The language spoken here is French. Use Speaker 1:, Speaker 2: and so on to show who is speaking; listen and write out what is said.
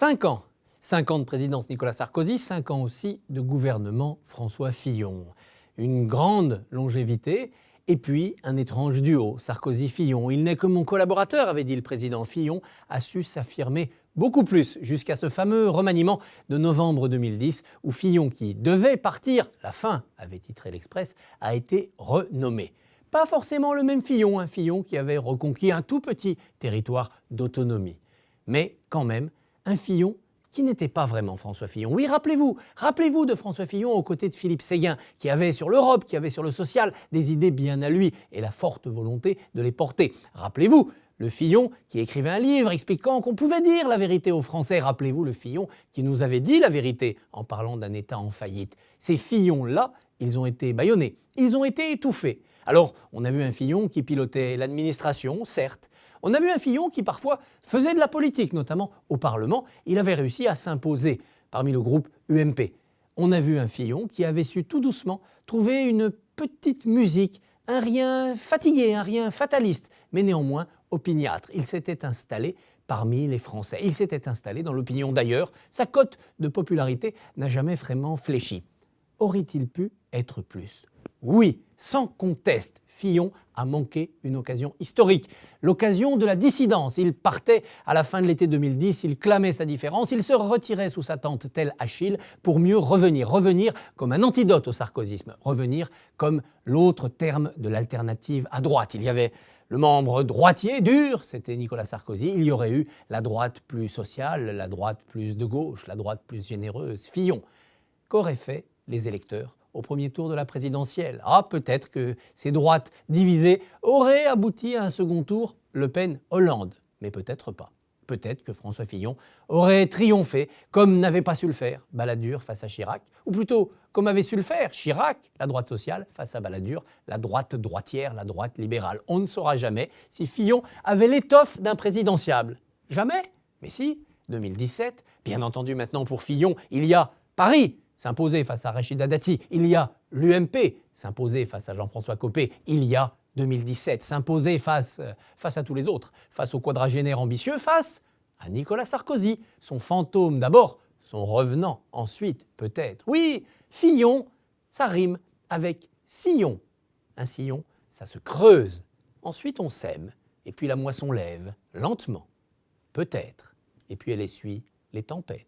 Speaker 1: 5 ans. 5 ans de présidence Nicolas Sarkozy, 5 ans aussi de gouvernement François Fillon. Une grande longévité et puis un étrange duo, Sarkozy-Fillon. Il n'est que mon collaborateur, avait dit le président. Fillon a su s'affirmer beaucoup plus jusqu'à ce fameux remaniement de novembre 2010 où Fillon, qui devait partir, la fin, avait titré l'Express, a été renommé. Pas forcément le même Fillon, un Fillon qui avait reconquis un tout petit territoire d'autonomie. Mais quand même, un Fillon qui n'était pas vraiment François Fillon. Oui, rappelez-vous de François Fillon aux côtés de Philippe Séguin, qui avait sur l'Europe, qui avait sur le social des idées bien à lui et la forte volonté de les porter. Rappelez-vous le Fillon qui écrivait un livre expliquant qu'on pouvait dire la vérité aux Français. Rappelez-vous le Fillon qui nous avait dit la vérité en parlant d'un État en faillite. Ces Fillons-là, ils ont été bâillonnés, ils ont été étouffés. Alors, on a vu un Fillon qui pilotait l'administration, certes. On a vu un Fillon qui parfois faisait de la politique, notamment au Parlement. Il avait réussi à s'imposer parmi le groupe UMP. On a vu un Fillon qui avait su tout doucement trouver une petite musique, un rien fatigué, un rien fataliste, mais néanmoins opiniâtre. Il s'était installé parmi les Français. Il s'était installé dans l'opinion. D'ailleurs, sa cote de popularité n'a jamais vraiment fléchi. Aurait-il pu être plus ? Oui, sans conteste, Fillon a manqué une occasion historique, l'occasion de la dissidence. Il partait à la fin de l'été 2010, il clamait sa différence, il se retirait sous sa tente tel Achille pour mieux revenir comme un antidote au sarkozysme, revenir comme l'autre terme de l'alternative à droite. Il y avait le membre droitier dur, c'était Nicolas Sarkozy. Il y aurait eu la droite plus sociale, la droite plus de gauche, la droite plus généreuse, Fillon. Qu'auraient fait les électeurs au premier tour de la présidentielle? Ah, peut-être que ces droites divisées auraient abouti à un second tour Le Pen-Hollande, mais peut-être pas. Peut-être que François Fillon aurait triomphé comme n'avait pas su le faire Balladur face à Chirac, ou plutôt comme avait su le faire Chirac, la droite sociale, face à Balladur, la droite droitière, la droite libérale. On ne saura jamais si Fillon avait l'étoffe d'un présidentiable. Jamais? Mais si, 2017, bien entendu maintenant pour Fillon, il y a Paris, s'imposer face à Rachida Dati, il y a l'UMP, s'imposer face à Jean-François Copé, il y a 2017, s'imposer face à tous les autres, face au quadragénaire ambitieux, face à Nicolas Sarkozy, son fantôme d'abord, son revenant ensuite peut-être. Oui, Fillon, ça rime avec sillon. Un sillon, ça se creuse. Ensuite on sème, et puis la moisson lève, lentement, peut-être, et puis elle essuie les tempêtes.